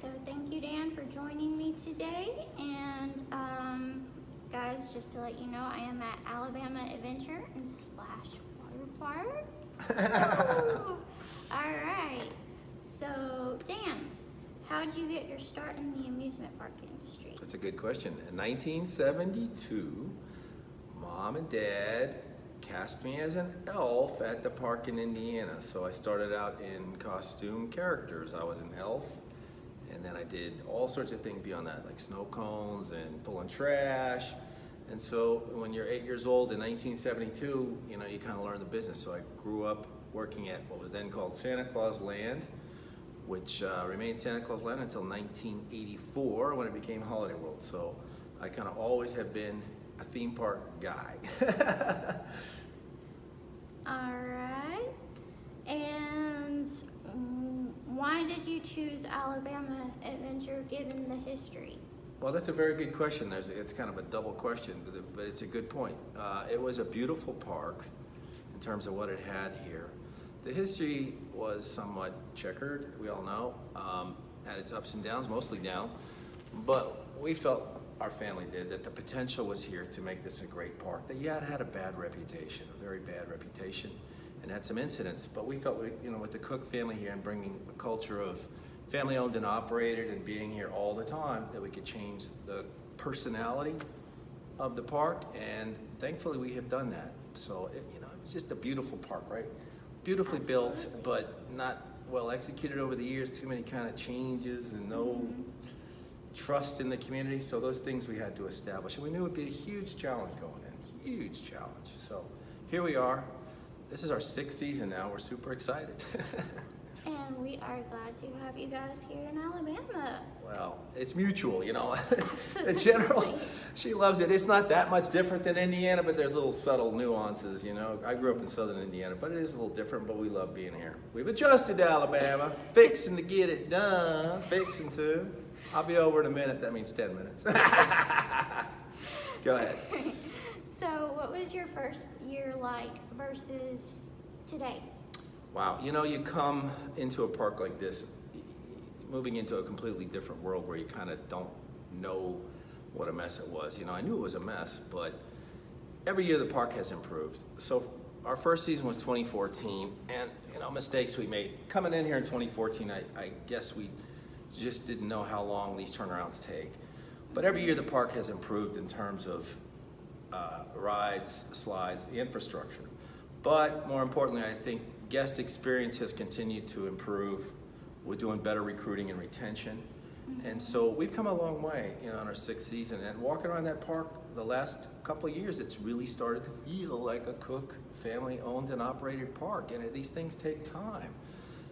So thank you, Dan, for joining me today. And guys, just to let you know, I am at Alabama Adventure and Water Park. All right. So Dan, how'd you get your start in the amusement park industry? That's a good question. In 1972, Mom and Dad cast me as an elf at the park in Indiana. So I started out in costume characters. I was an elf, and then I did all sorts of things beyond that, like snow cones and pulling trash. And so when you're 8 years old in 1972, you kind of learn the business. So I grew up working at what was then called Santa Claus Land, which remained Santa Claus Land until 1984 when it became Holiday World. So I kind of always have been a theme park guy. All right. And why did you choose Alabama Adventure given the history? Well, that's a very good question. It's kind of a double question, but it's a good point. It was a beautiful park in terms of what it had here. The history was somewhat checkered, we all know, had its ups and downs, mostly downs, but we felt, our family did, that the potential was here to make this a great park. That it had a bad reputation, a very bad reputation, and had some incidents, but we felt, with the Koch family here and bringing a culture of family owned and operated and being here all the time, that we could change the personality of the park, and thankfully we have done that. So it's just a beautiful park, right? Beautifully built, but not well executed over the years. Too many kind of changes and no trust in the community. So those things we had to establish, and we knew it would be a huge challenge going in, huge challenge. So here we are. This is our 6th season now. We're super excited. And we are glad to have you guys here in Alabama. Well, it's mutual, Absolutely. In general, she loves it. It's not that much different than Indiana, but there's little subtle nuances, I grew up in southern Indiana, but it is a little different, but we love being here. We've adjusted to Alabama, fixing to get it done, fixing to. I'll be over in a minute. That means 10 minutes. Go ahead. So what was your first year like versus today? Wow, you come into a park like this, moving into a completely different world where you kind of don't know what a mess it was. I knew it was a mess, but every year the park has improved. So our first season was 2014, and mistakes we made. Coming in here in 2014, I guess we just didn't know how long these turnarounds take. But every year the park has improved in terms of rides, slides, the infrastructure. But more importantly, I think guest experience has continued to improve. We're doing better recruiting and retention. And so we've come a long way in our 6th season. And walking around that park the last couple of years, it's really started to feel like a Koch family owned and operated park. And these things take time.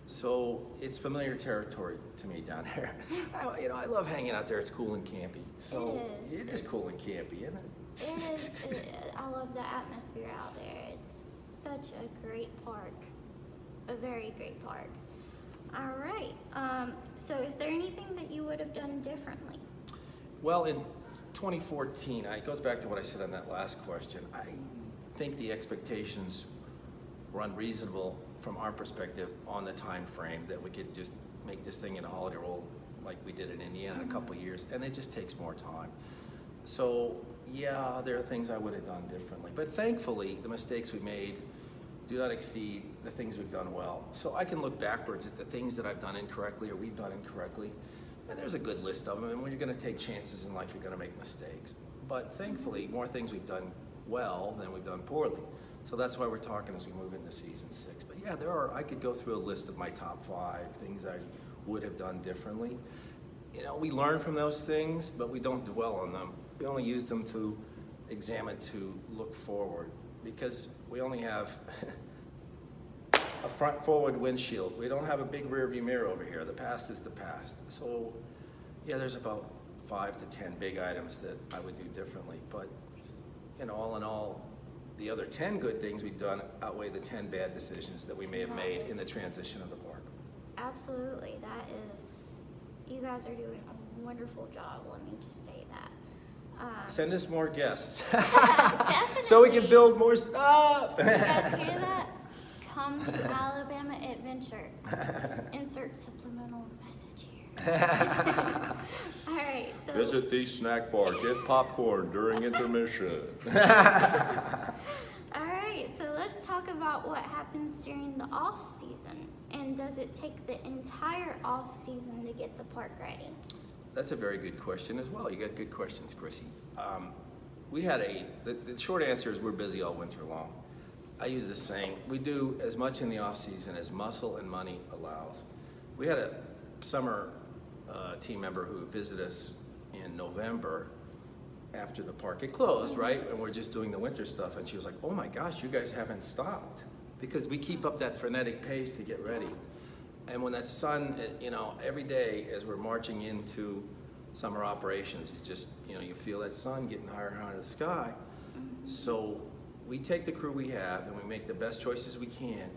So it's familiar territory to me down there. I love hanging out there. It's cool and campy. So it is cool and campy, isn't it? It is. I love the atmosphere out there. It's such a great park. A very great park. All right. So is there anything that you would have done differently? Well, in 2014, it goes back to what I said on that last question. I think the expectations were unreasonable from our perspective on the time frame that we could just make this thing in a Holiday World like we did in Indiana in a couple of years, and it just takes more time. So yeah, there are things I would have done differently, but thankfully the mistakes we made do not exceed the things we've done well. So I can look backwards at the things that I've done incorrectly or we've done incorrectly, and there's a good list of them, and when you're gonna take chances in life, you're gonna make mistakes. But thankfully, more things we've done well than we've done poorly. So that's why we're talking as we move into season 6. But yeah, I could go through a list of my top 5 things I would have done differently. We learn from those things, but we don't dwell on them. We only use them to examine, to look forward, because we only have a front forward windshield. We don't have a big rear view mirror over here. The past is the past. So yeah, there's about 5 to 10 big items that I would do differently. But all in all, the other 10 good things we've done outweigh the 10 bad decisions that we may have made in the transition of the park. Absolutely. You guys are doing a wonderful job. Let me just say that. Send us more guests. Definitely. So we can build more stuff. You guys hear that? Come to Alabama Adventure. Insert subliminal message here. All right, so Visit the snack bar, get popcorn during intermission. all right, so let's talk about what happens during the off season. And does it take the entire off season to get the park ready? That's a very good question as well. You got good questions, Chrissy. The short answer is we're busy all winter long. I use this saying, we do as much in the off season as muscle and money allows. We had a summer team member who visited us in November after the park had closed, right? And we're just doing the winter stuff. And she was like, oh my gosh, you guys haven't stopped. Because we keep up that frenetic pace to get ready. And when that sun, every day as we're marching into summer operations, you feel that sun getting higher and higher in the sky. So we take the crew we have and we make the best choices we can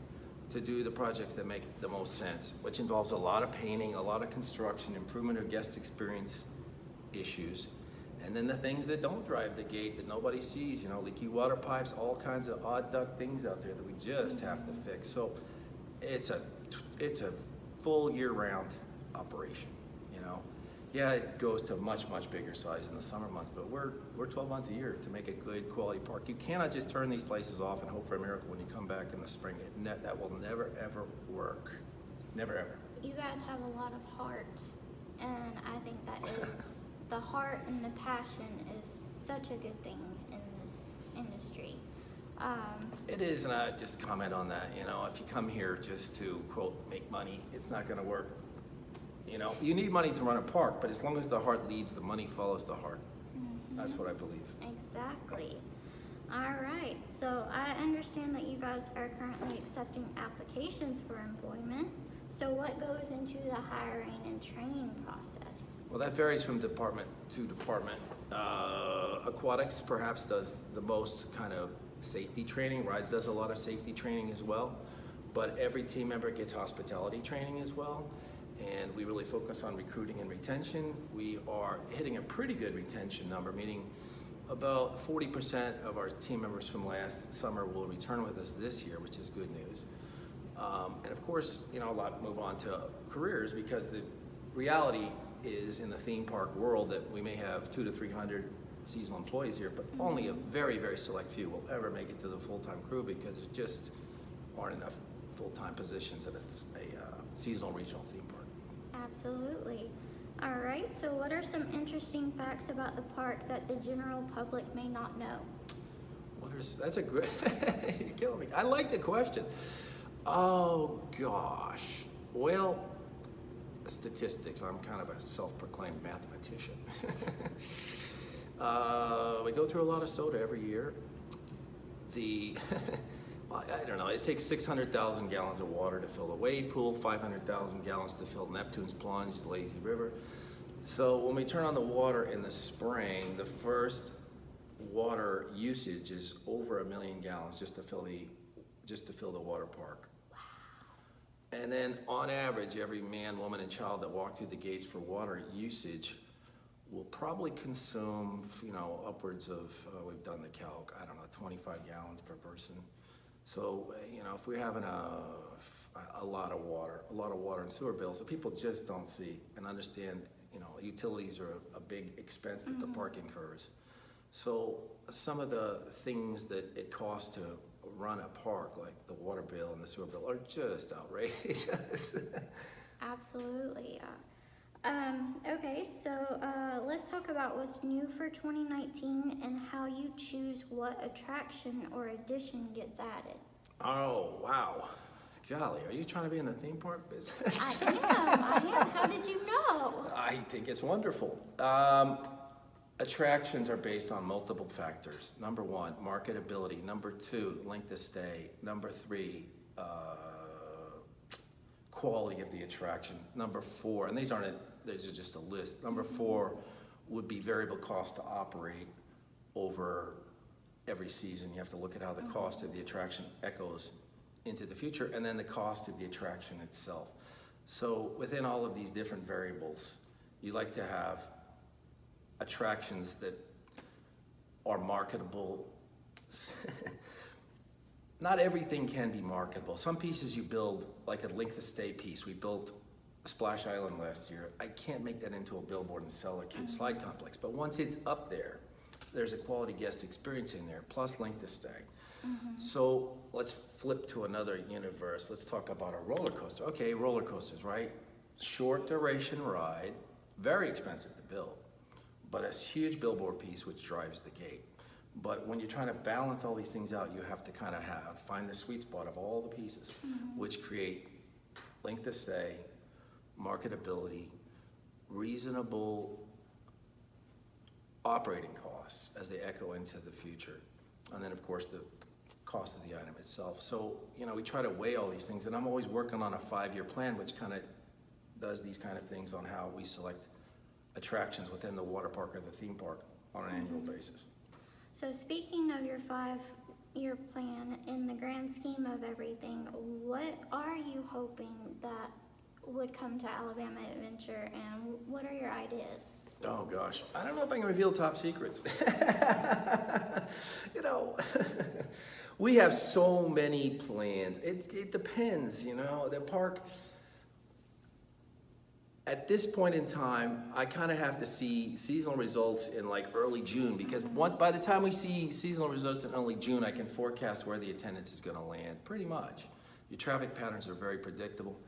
to do the projects that make the most sense, which involves a lot of painting, a lot of construction, improvement of guest experience issues, and then the things that don't drive the gate that nobody sees, leaky water pipes, all kinds of odd duck things out there that we just have to fix. So it's a full year-round operation, Yeah, it goes to much bigger size in the summer months, but we're 12 months a year to make a good quality park. You cannot just turn these places off and hope for a miracle when you come back in the spring. That will never ever work. Never ever. You guys have a lot of heart, and I think that is the heart and the passion is such a good thing in this industry. It is, and I just comment on that. If you come here just to quote make money, it's not going to work. You need money to run a park, but as long as the heart leads, the money follows the heart. That's what I believe. Exactly. All right, so I understand that you guys are currently accepting applications for employment. So what goes into the hiring and training process? Well, that varies from department to department. Aquatics perhaps does the most kind of safety training. Rides does a lot of safety training as well. But every team member gets hospitality training as well. And we really focus on recruiting and retention. We are hitting a pretty good retention number, meaning about 40% of our team members from last summer will return with us this year, which is good news. And of course, a lot move on to careers because the reality is in the theme park world that we may have 200 to 300 seasonal employees here, but only a very, very select few will ever make it to the full-time crew because there just aren't enough full-time positions at a seasonal regional theme park. Absolutely. All right, so what are some interesting facts about the park that the general public may not know? That's a great, you're killing me. I like the question. Oh gosh. Well, statistics, I'm kind of a self-proclaimed mathematician. We go through a lot of soda every year. Well, I don't know, it takes 600,000 gallons of water to fill the wade pool, 500,000 gallons to fill Neptune's plunge, the lazy river. So when we turn on the water in the spring, the first water usage is over 1 million gallons just to fill the water park. Wow. And then on average, every man, woman, and child that walk through the gates for water usage will probably consume, upwards of, we've done the calc, 25 gallons per person. So, if we're having a lot of water and sewer bills that people just don't see and understand, utilities are a big expense that the park incurs. So some of the things that it costs to run a park, like the water bill and the sewer bill, are just outrageous. Absolutely, yeah. Okay, so let's talk about what's new for 2019 and how you choose what attraction or addition gets added. Oh, wow. Golly, are you trying to be in the theme park business? I am. How did you know? I think it's wonderful. Attractions are based on multiple factors. Number one, marketability. Number two, length of stay. Number three, quality of the attraction. Number four, and these are just a list. Number four would be variable cost to operate over every season. You have to look at how the cost of the attraction echoes into the future, and then the cost of the attraction itself. So within all of these different variables, you like to have attractions that are marketable. Not everything can be marketable. Some pieces you build, like a length of stay piece, we built Splash Island last year. I can't make that into a billboard and sell a kid's slide complex. But once it's up there, there's a quality guest experience in there, plus length of stay. So let's flip to another universe. Let's talk about a roller coaster. Okay, roller coasters, right? Short duration ride, very expensive to build, but a huge billboard piece which drives the gate. But when you're trying to balance all these things out, you have to kind of find the sweet spot of all the pieces, which create length of stay, marketability, reasonable operating costs as they echo into the future. And then of course the cost of the item itself. So, you know, we try to weigh all these things, and I'm always working on a 5-year plan, which kind of does these kind of things on how we select attractions within the water park or the theme park on an annual basis. So speaking of your 5-year plan, in the grand scheme of everything, what are you hoping that would come to Alabama Adventure, and what are your ideas? Oh gosh, I don't know if I can reveal top secrets. You know, we have so many plans. It depends, you know, the park. At this point in time, I kind of have to see seasonal results in like early June, because by the time we see seasonal results in early June, I can forecast where the attendance is going to land, pretty much. Your traffic patterns are very predictable.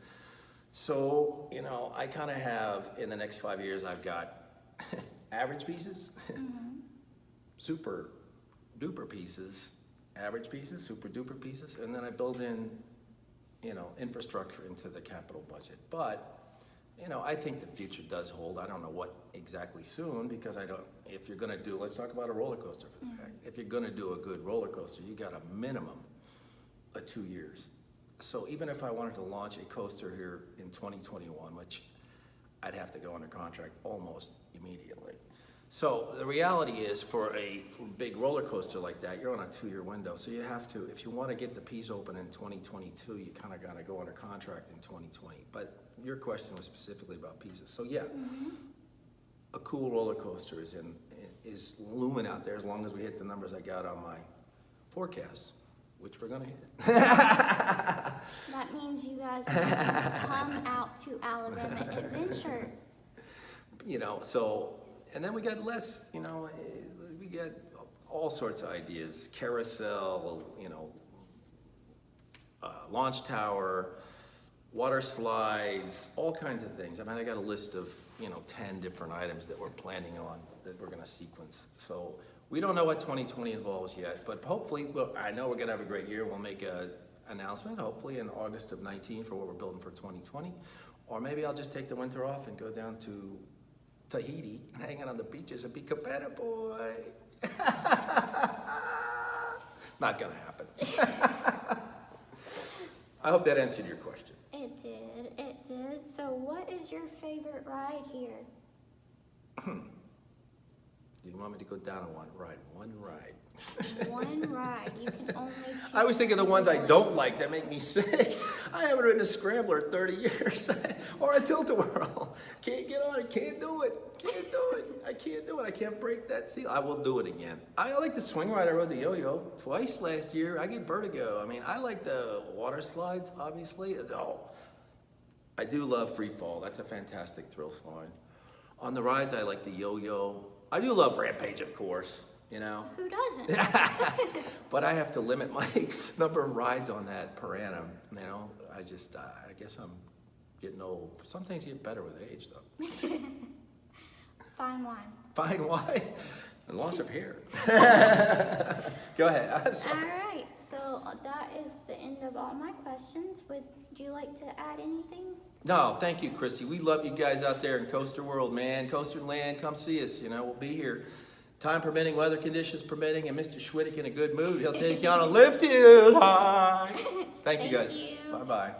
So, you know, I kind of have, in the next 5 years, I've got average pieces, super duper pieces, average pieces, super duper pieces, and then I build in, you know, infrastructure into the capital budget. But, you know, I think the future does hold. I don't know what exactly soon, because I don't, if you're gonna do, let's talk about a roller coaster for a second. If you're gonna do a good roller coaster, you got a minimum of 2 years. So even if I wanted to launch a coaster here in 2021, which I'd have to go under contract almost immediately. So the reality is, for a big roller coaster like that, you're on a 2-year window. So you have to, if you want to get the piece open in 2022, you kind of got to go under contract in 2020. But your question was specifically about pieces. So yeah, a cool roller coaster is looming out there, as long as we hit the numbers I got on my forecast, which we're going to hit. That means you guys can come out to Alabama Adventure. You know, so, and then we got less, you know, we get all sorts of ideas. Carousel, you know, launch tower, water slides, all kinds of things. I mean, I got a list of, you know, 10 different items that we're planning on that we're going to sequence. So we don't know what 2020 involves yet, but hopefully, well, I know we're going to have a great year. We'll make an announcement, hopefully in August of 19, for what we're building for 2020. Or maybe I'll just take the winter off and go down to Tahiti and hang out on the beaches and be Cabana Boy. Not going to happen. I hope that answered your question. It did, it did. So what is your favorite ride here? You want me to go down on one ride? One ride. One ride. You can only choose. I always think of the ones I don't like that make me sick. I haven't ridden a scrambler in 30 years. Or a tilt-a-whirl. Can't get on it. Can't do it. Can't do it. I can't do it. I can't break that seal. I will do it again. I like the swing ride. I rode the yo-yo twice last year. I get vertigo. I mean, I like the water slides, obviously. Oh, I do love free fall. That's a fantastic thrill slide. On the rides, I like the yo-yo. I do love Rampage, of course, you know. Who doesn't? But I have to limit my number of rides on that per annum, you know. I guess I'm getting old. Some things get better with age, though. Fine wine. Fine wine and loss of hair. Go ahead. All right, so that is the end of all my questions. Would you like to add anything? No, thank you, Chrissy. We love you guys out there in Coaster World, man. Coaster Land, come see us. You know, we'll be here. Time permitting, weather conditions permitting, and Mr. Schwittick in a good mood. He'll take you on a lift hill high. Thank you, guys. Thank you. Bye-bye.